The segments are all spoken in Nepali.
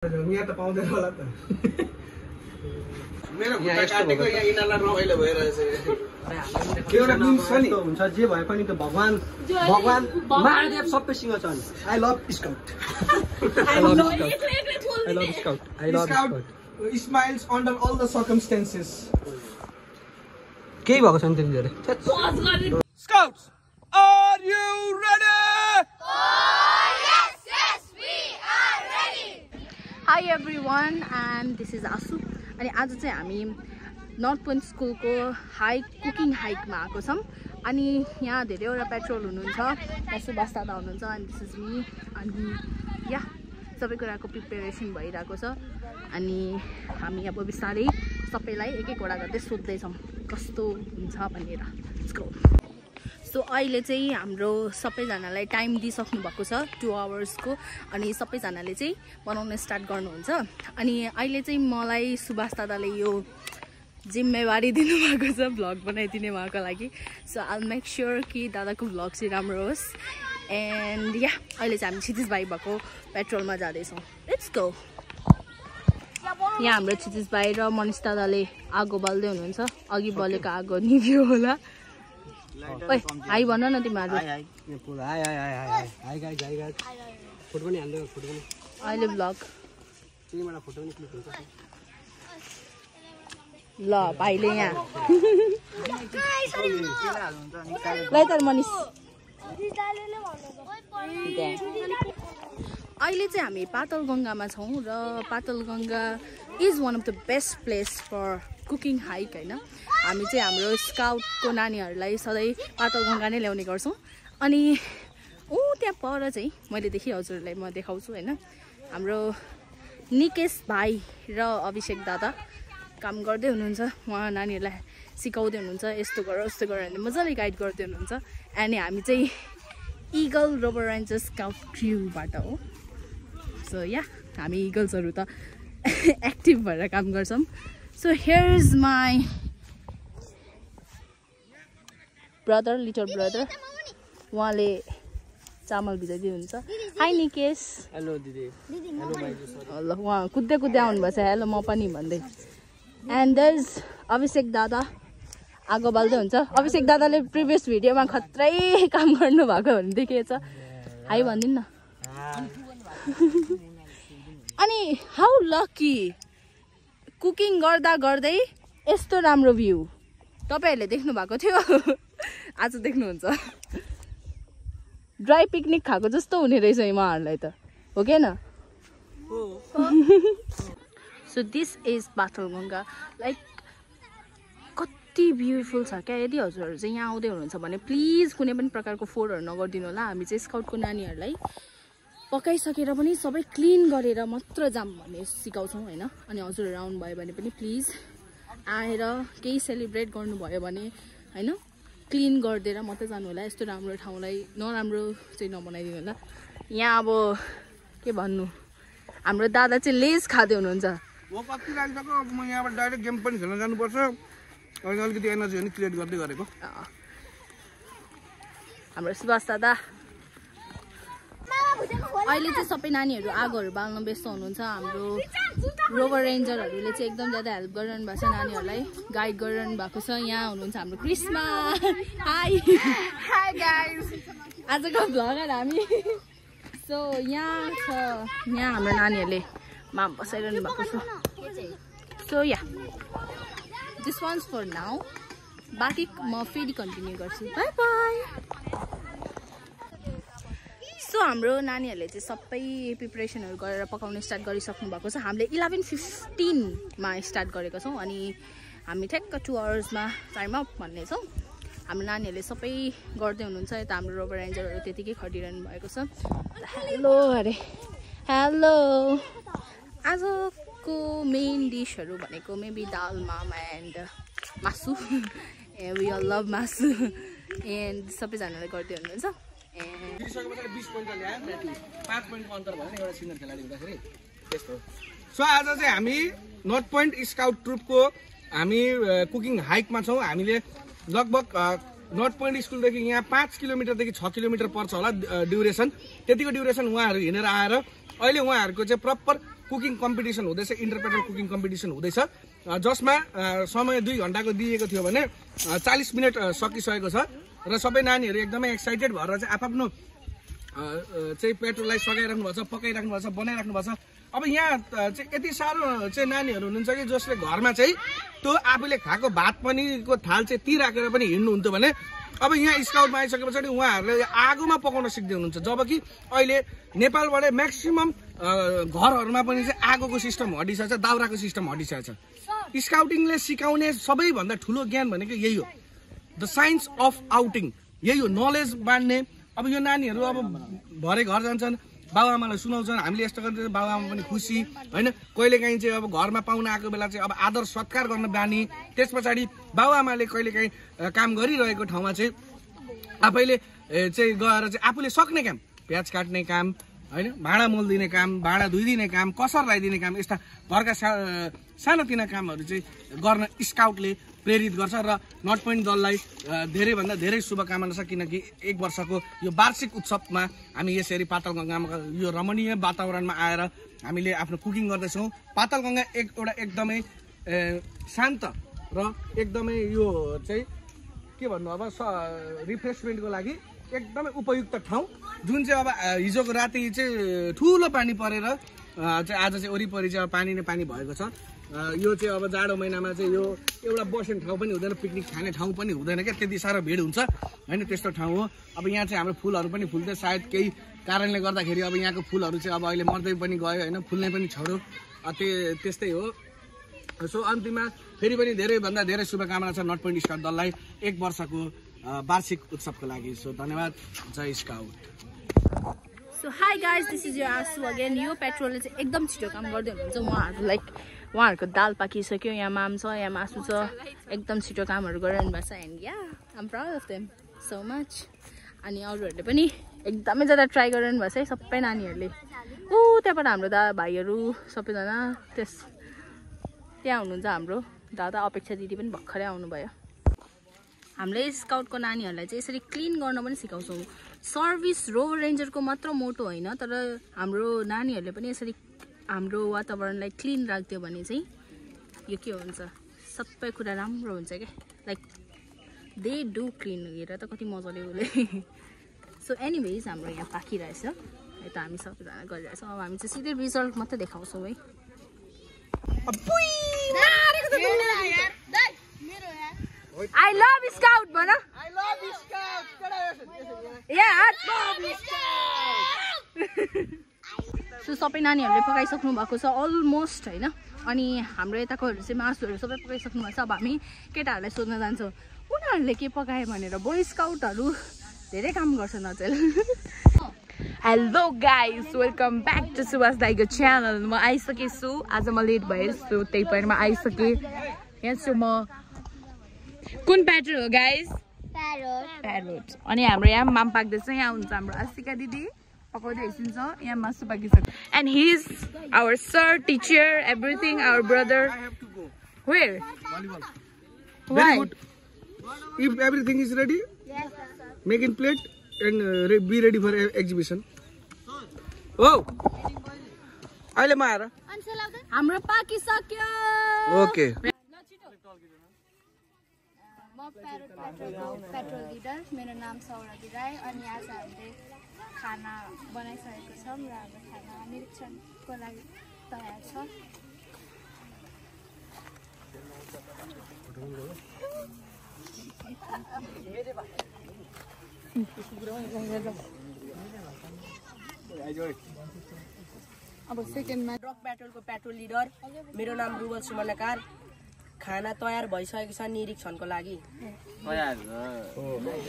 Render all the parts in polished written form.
यहाँ त पाउँदैन होला त मेरो खुट्टा काटेको यहाँ इनाला रमाइलो भइरहेछ एउटा मिम्स छ नि हुन्छ जे भए पनि त भगवान महादेव सबैसँग छ नि I love scout smiles under all the circumstances केही भएको छैन त्यति धेरै scouts are you ready Hi everyone, and this is Asu. अनि आज चाहिँ हामी नर्थ पोइन्ट स्कुलको कुकिङ हाइकमा आएको छौँ अनि यहाँ धेरैवटा पेट्रोल हुनुहुन्छ यहाँ सुभाष दादा हुनुहुन्छ अनि दिस इज मी अनि या सबै कुराको प्रिपेरेसन भइरहेको छ अनि हामी अब बिस्तारै सबैलाई एक एकवटा गर्दै सोध्दैछौँ कस्तो हुन्छ भनेर लेट्स गो सो अहिले चाहिँ हाम्रो सबैजनालाई टाइम दिइसक्नु भएको छ 2 आवर्सको अनि सबैजनाले चाहिँ बनाउन स्टार्ट गर्नुहुन्छ अनि अहिले चाहिँ मलाई सुभाष दादाले यो जिम्मेवारी दिनुभएको छ भ्लग बनाइदिने उहाँको लागि सो आई मेक श्योर कि दादाको भ्लग चाहिँ राम्रो होस् एन्ड या अहिले चाहिँ हामी क्षितिज भाइ भएको पेट्रोलमा जाँदैछौँ लेट्स गो यहाँ हाम्रो क्षितिज भाइ र मनिष दादाले आगो बाल्दै हुनुहुन्छ अघि बलेको आगो निभ्यो होला ओइ हाई भन न तिमीहरू अहिले भ्लग ल भाइले यहाँ ल त मनिष अहिले चाहिँ हामी पातल गङ्गामा छौँ र Patal Ganga is one of the best place for cooking hike होइन हामी चाहिँ हाम्रो स्काउटको नानीहरूलाई सधैँ पातल गङ्गा नै ल्याउने गर्छौँ अनि त्यहाँ पर चाहिँ मैले देखेँ हजुरहरूलाई म देखाउँछु होइन हाम्रो निकेश भाइ र अभिषेक दादा काम गर्दै हुनुहुन्छ उहाँ नानीहरूलाई सिकाउँदै हुनुहुन्छ यस्तो गर उस्तो गर भने मजाले गाइड गर्दै हुनुहुन्छ अनि हामी चाहिँ इगल रोबर रेन्जर स्काउट क्र्यूबाट हो सो या हामी इगल्सहरू त एक्टिभ भएर काम गर्छौँ so here is my brother little brother उहाँले चामल भिजाइदिनुहुन्छ हाई निकेश हेलो दिदी ल उहाँ कुद्दै कुद्दै आउनुभएको छ हेलो म पनि भन्दै एन्ड देयर इज अभिषेक दादा आगो बाल्दै हुन्छ अभिषेक दादाले प्रिभियस भिडियोमा खत्रै काम गर्नुभएको भन्ने देखेको छ हाई भनिदिनु न अनि हाउ लकी कुकिङ गर्दा गर्दै यस्तो राम्रो भ्यू तपाईहरुले देख्नु भएको थियो आज देख्नुहुन्छ ड्राई पिकनिक खाएको जस्तो हुने रहेछ उहाँहरुलाई त हो के न सो दिस इज पातल गङ्गा लाइक कति ब्युटिफुल छ क्या यदि हजुरहरू चाहिँ यहाँ आउँदै हुनुहुन्छ भने प्लिज कुनै पनि प्रकारको फोहोरहरू नगरिदिनु होला हामी चाहिँ स्काउटको नानीहरूलाई पकाइसकेर पनि सबै क्लिन गरेर मात्र जाम भन्ने सिकाउँछौँ होइन अनि हजुरहरू आउनुभयो भने पनि प्लिज आएर केही सेलिब्रेट गर्नुभयो भने होइन क्लिन गरिदिएर मात्रै जानु होला यस्तो राम्रो ठाउँलाई नराम्रो चाहिँ नबनाइदिनु होला यहाँ अब के भन्नु हाम्रो दादा चाहिँ लेज खाँदै हुनुहुन्छ म कति लाग्दको म यहाँबाट डाइरेक्ट गेम पनि खेल्न जानुपर्छ अहिले अलिकति एनर्जी पनि क्रिएट गर्दै गरेको हाम्रो सुभाष दादा अहिले चाहिँ सबै नानीहरू आगोहरू बाल्न व्यस्त हुनुहुन्छ हाम्रो रोबर रेन्जरहरूले चाहिँ एकदम ज्यादा हेल्प गरिरहनु भएको छ नानीहरूलाई गाइड गरिरहनु भएको छ यहाँ हुनुहुन्छ हाम्रो क्रिस्मा हाई हाई गाइस आजको भ्लगर हामी सो यहाँ हाम्रो नानीहरूले माम बसाइरहनु भएको छ so yeah this once for now बाँकी म फेरि कन्टिन्यू गर्छु बाई बाई सो हाम्रो नानीहरूले चाहिँ सबै प्रिपरेसनहरू गरेर पकाउन स्टार्ट गरिसक्नु भएको छ हामीले 11:15 स्टार्ट गरेको छौँ अनि हामी ठ्याक्क 2 आवर्समा टाइम अप भन्ने छौँ हाम्रो नानीहरूले सबै गर्दै हुनुहुन्छ यता हाम्रो रोबर रेन्जरहरू त्यतिकै खटिरहनु भएको छ हेलो अरे हेलो आजको मेन डिसहरू भनेको मेबी दाल माम एन्ड मासु वी अल लभ मासु एन्ड सबैजनाले गर्दै हुनुहुन्छ सो आज चाहिँ हामी नर्थ पोइन्ट स्काउट ट्रुपको हामी कुकिङ हाइकमा छौँ हामीले लगभग नर्थ पोइन्ट स्कुलदेखि यहाँ 5 किलोमिटरदेखि 6 किलोमिटर पर्छ होला ड्युरेसन त्यतिको ड्युरेसन उहाँहरू हिँडेर आएर अहिले उहाँहरूको चाहिँ प्रपर कुकिङ कम्पिटिसन हुँदैछ, इन्टरप्रेटर कुकिङ कम्पिटिसन हुँदैछ, जसमा समय 2 घण्टाको दिएको थियो भने 40 मिनट सकिसकेको छ र सबै नानीहरू एकदमै एक्साइटेड भएर चाहिँ आफ्नो चाहिँ पेट्रोललाई सघाइराख्नु भएको छ, पकाइराख्नु भएको छ, बनाइराख्नु भएको छ। अब यहाँ चाहिँ यति साह्रो चाहिँ नानीहरू हुनुहुन्छ कि जसले घरमा चाहिँ त्यो आफूले खाएको भात पनिको थाल चाहिँ ती राखेर पनि हिँड्नुहुन्थ्यो भने अब यहाँ स्काउटमा आइसके पछाडि उहाँहरूले आगोमा पकाउन सिक्दै हुनुहुन्छ। जबकि अहिले नेपालबाट म्याक्सिमम घरहरूमा पनि चाहिँ आगोको सिस्टम हटिसकेको छ, दाउराको सिस्टम हटिसकेको छ। स्काउटिङले सिकाउने सबैभन्दा ठुलो ज्ञान भनेको यही हो, द साइन्स अफ आउटिङ, यही हो, नलेज बाँड्ने। अब यो नानीहरू अब भरे घर जान्छन्, बाबुआमालाई सुनाउँछन्, हामीले यस्तो गर्दा बाबुआमा पनि खुसी होइन। कहिलेकाहीँ चाहिँ अब घरमा पाहुना आएको बेला चाहिँ अब आदर सत्कार गर्न बानी। त्यस पछाडि बाबुआमाले कहिलेकाहीँ काम गरिरहेको ठाउँमा चाहिँ आफैले चाहिँ गएर चाहिँ आफूले सक्ने काम, प्याज काट्ने काम होइन, भाँडा मोल्दिने काम, भाँडा धोइदिने काम, कसर लगाइदिने काम, यस्ता घरका सानोतिना कामहरू चाहिँ गर्न स्काउटले प्रेरित गर्छ। र नर्थ पोइन्ट दललाई धेरैभन्दा धेरै शुभकामना छ, किनकि 1 वर्षको यो वार्षिक उत्सवमा हामी यसरी पातालगङ्गामा यो रमणीय वातावरणमा आएर हामीले आफ्नो कुकिङ गर्दैछौँ। पातालगङ्गा एउटा एकदमै शान्त र एकदमै यो चाहिँ के भन्नु अब रिफ्रेसमेन्टको लागि एकदमै उपयुक्त ठाउँ, जुन चाहिँ अब हिजोको राति चाहिँ ठुलो पानी परेर चाहिँ आज चाहिँ वरिपरि चाहिँ अब पानी नै पानी भएको छ। यो चाहिँ अब जाडो महिनामा चाहिँ यो एउटा बस्ने ठाउँ पनि हुँदैन, पिकनिक खाने ठाउँ पनि हुँदैन क्या, त्यति साह्रो भिड हुन्छ होइन, त्यस्तो ठाउँ हो। अब यहाँ चाहिँ हाम्रो फुलहरू पनि फुल्दै, सायद केही कारणले गर्दाखेरि अब यहाँको फुलहरू चाहिँ अब अहिले मर्दै पनि गयो होइन, फुल्ने पनि छोड्यो, त्यस्तै हो। सो अन्तिममा फेरि पनि धेरैभन्दा धेरै शुभकामना छ नर्थ पोइन्ट स्काउट दललाई 1 वर्षको वार्षिक उत्सवको लागि। सो धन्यवाद, जय scout. So hi guys, this is your Asu again. यो पेट्रोलले चाहिँ एकदम छिटो काम गर्दै हुनुहुन्छ। उहाँहरूको दाल पाकिसक्यो, यहाँ माम छ, यहाँ मासु छ, एकदम छिटो कामहरू गरिरहनु भएको छ। And yeah I'm proud of them so much. अनि अरूहरूले पनि एकदमै ज्यादा ट्राई गरिरहनु भएको छ है, सबै नानीहरूले। त्यहाँबाट हाम्रो भाइहरू सबैजना त्यहाँ हुनुहुन्छ। हाम्रो दादा अपेक्षा दिदी पनि भर्खरै आउनुभयो। हामीले स्काउटको नानीहरूलाई चाहिँ यसरी क्लिन गर्न पनि सिकाउँछौँ। सर्भिस रो रेन्जरको मात्र मोटो होइन, तर हाम्रो नानीहरूले पनि यसरी हाम्रो वातावरणलाई क्लिन राखिदियो भने चाहिँ यो के हुन्छ, सबै कुरा राम्रो हुन्छ क्या। लाइक दे डु क्लिन, हेर त कति मजाले उसले। सो एनिवेज हाम्रो यहाँ पाकिरहेछ, यता हामी सबैजना गरिरहेछौँ। अब हामी चाहिँ सिधै रिजल्ट मात्रै देखाउँछौँ है। I love Scout, bana. I love Scout. Yeah. So सबै नानीहरूले पकाइसक्नु भएको छ अलमोस्ट होइन। अनि हाम्रो यताकोहरू चाहिँ मासुहरू सबै पकाइसक्नु भएको छ। अब हामी केटाहरूलाई सोध्न जान्छौँ उनीहरूले के पकाए भनेर। बोय स्काउटहरू धेरै काम गर्छन् अचेल। Hello guys, welcome back to Subhash दाइको च्यानल। म आइसकेछु, आज म लेट भएछु, त्यही भएर म आइसकेँ। यहाँ छु म। कुन प्याटर्न हो गाइस? प्यारोट। अनि हाम्रो यहाँ माम पाक्दैछ। यहाँ हुन्छ हाम्रो आशिका दिदी, पकाउँदै हिँड्छ। यहाँ मासु पाकिसक्यो। And he is our sir, teacher, everything, our brother. Where? Very good. If everything is ready, make in plate and be ready for exhibition. Oh, अहिले म आएर हाम्रो पाकिसक्यो। ओके। पेट्रोल लिडर, मेरो नाम सौरभी राई। अनि आज हामीले खाना बनाइसकेको छौँ र हाम्रो खाना निरीक्षणको लागि तयार छ। अब सेकेन्डमा रक पेट्रोलको पेट्रोल लिडर, मेरो नाम रुबल सुमनकार। खाना तयार भइसकेको छ निरीक्षणको लागि। तयार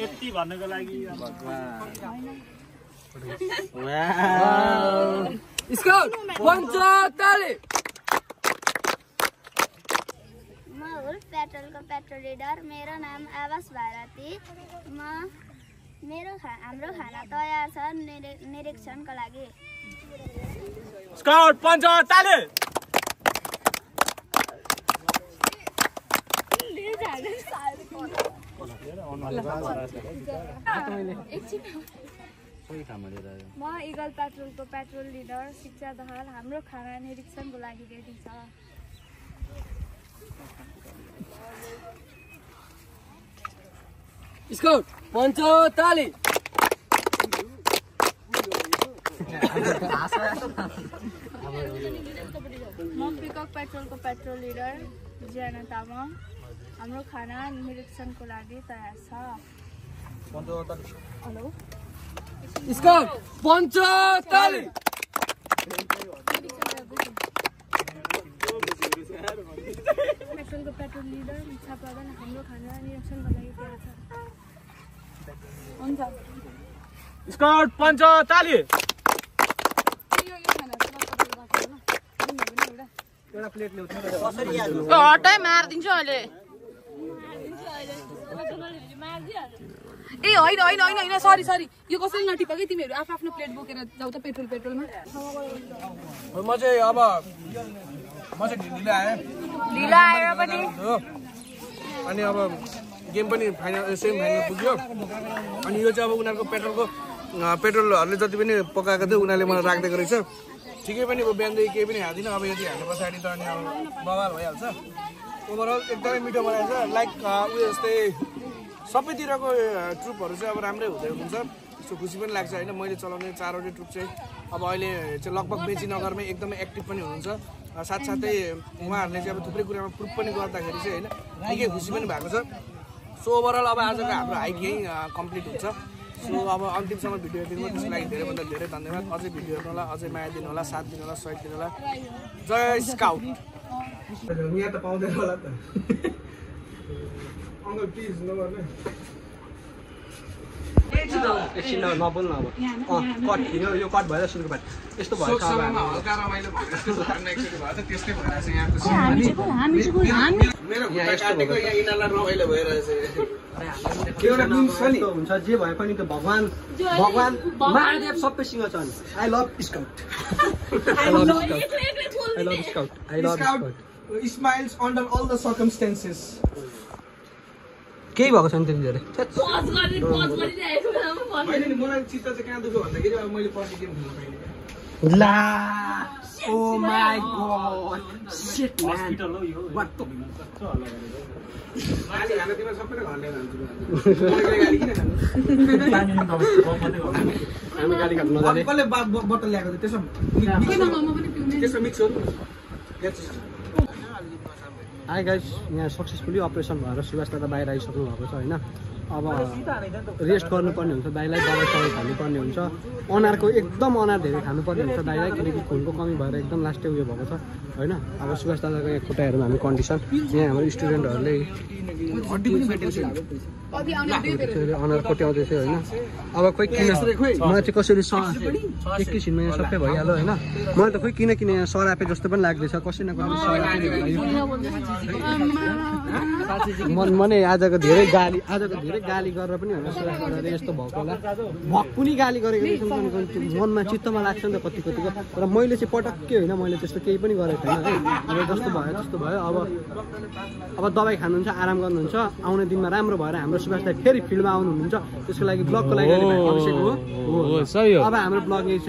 यति भन्नको लागि स्काउट पञ्चताले। म हुँ पेट्रोलको पेट्रोल लिडर, मेरो नाम आवास भारती। हाम्रो खाना तयार छ निरीक्षणको लागि। स्काउट पञ्चताले। म इगल पेट्रोलको पेट्रोल लिडर शिक्षा दहाल। हाम्रो खाना निरीक्षणको लागि रेडी छ। स्काउट पञ्चो ताली। म पिकअप पेट्रोलको पेट्रोल लिडर ज्याना तामाङ। हाम्रो खाना निरीक्षणको लागि तयार छ। हेलो स्काउट पञ्चो ताली। पेट्रोलको पेट्रोल लिडर इच्छा प्रधान। हाम्रो खाना निरीक्षणको लागि तयार छ। हुन्छ स्काउट पञ्च ताली। एउटा प्लेट ल्याउँछ हटाइ मारिदिन्छु अहिले। ए होइन होइन होइन होइन सरी सरी यो कसैले नटिप कि तिमीहरू आफ्नो आफ्नो प्लेट बोकेर जाऊ त पेट्रोलमा। म चाहिँ ढिलो आएँ पनि अनि अब गेम पनि फाइनल सेमी फाइनल पुग्यो। अनि यो चाहिँ अब उनीहरूको पेट्रोलहरूले जति पनि पकाएको थियो उनीहरूले मलाई राखिदिएको रहेछ। ठिकै पनि अब बिहानदेखि केही पनि हाल्दिनँ। अब यदि हाल्नु पछाडि त अनि अब बवाल भइहाल्छ। ओभरअल एकदमै मिठो बनाएको छ। लाइक उयो जस्तै सबैतिरको ट्रुपहरू चाहिँ अब राम्रै हुँदै हुन्छ। यस्तो खुसी पनि लाग्छ होइन। मैले चलाउने 4वटै ट्रुप चाहिँ अब अहिले चाहिँ लगभग मेचीनगरमै एकदमै एक्टिभ पनि हुनुहुन्छ। साथसाथै उहाँहरूले चाहिँ अब थुप्रै कुरामा प्रुफ पनि गर्दाखेरि चाहिँ होइन निकै खुसी पनि भएको छ। सो ओभरअल अब आजको हाम्रो हाइक यहीँ कम्प्लिट हुन्छ। सो अब अन्तिमसम्म भिडियो हेरिदिनु भयो त्यसको लागि धेरैभन्दा धेरै धन्यवाद। अझै भिडियो हेर्नु होला, अझै माया दिनु होला, साथ दिनु होला, सहयोग दिनु होला। जय स्काउट। यहाँ त पाउँदैन होला त। अङ्कल प्लिज नगर्नु। एकछिन नबोल्नु अब। कट किन्यो यो कट भएर सुरुको बात यस्तो भयो। हल्का रमाइलो त्यस्तै भइरहेछ यहाँको। मेरो घुँडा काटेको यहाँ यिनीहरूलाई रमाइलो भइरहेछ। एउटा मिम्स छ नि हुन्छ जे भए पनि त भगवान महादेव सबैसँग छ नि। I love scout. Smiles under all the circumstances. केही भएको छैन त्यति धेरै। मैले नि मलाई चित्त चाहिँ कहाँ दुख्यो भन्दाखेरि अब मैले पछि गेम खेल्नु पाइनँ। ला oh my god shit man what the गाली खान तिमीलाई सबैले घरले खान्छु। गाली किन खानु? हामी गाली खानु नजाने। कसले बोतल ल्याएको थियो त्यसो मिक्स हो। हाई गाइस, यहाँ सक्सेसफुली अपरेसन भएर सुभाष दादा बाहिर आइसक्नु भएको छ होइन। अब रेस्ट गर्नुपर्ने हुन्छ दाइलाई, दबाई सबाई खानुपर्ने हुन्छ। अनारको एकदम अनार धेरै खानुपर्ने हुन्छ दाइलाई किनकि खुनको कमी भएर एकदम लास्टै उयो भएको छ होइन। अब सुभाष दादाको यहाँ खुट्टाहरूमा हामी कन्डिसन यहाँ हाम्रो स्टुडेन्टहरूले अनार कोट्याउँदैछ होइन। अब खोइ किन मलाई चाहिँ कसरी एकैछिनमा यहाँ सबै भइहाल्यो होइन। मलाई त खोइ किन यहाँ सरापे जस्तो पनि लाग्दैछ। कसै न कसै मनै आजको धेरै गाली गरेर पनि होइन सुभाष दादाले यस्तो भएको होला। भक पनि गाली गरेको रहेछ मनमा चित्तमा लाग्छ नि त कति कतिको। तर मैले चाहिँ पटक्कै होइन, मैले त्यस्तो केही पनि गरेको छैन है। अब जस्तो भयो त्यस्तो भयो। अब दबाई खानुहुन्छ, आराम गर्नुहुन्छ। आउने दिनमा राम्रो भएर हाम्रो सुभाष दाइ फेरि फिल्डमा आउनुहुन्छ। त्यसको लागि ब्लगको लागि अब हाम्रो ब्लग यही छ।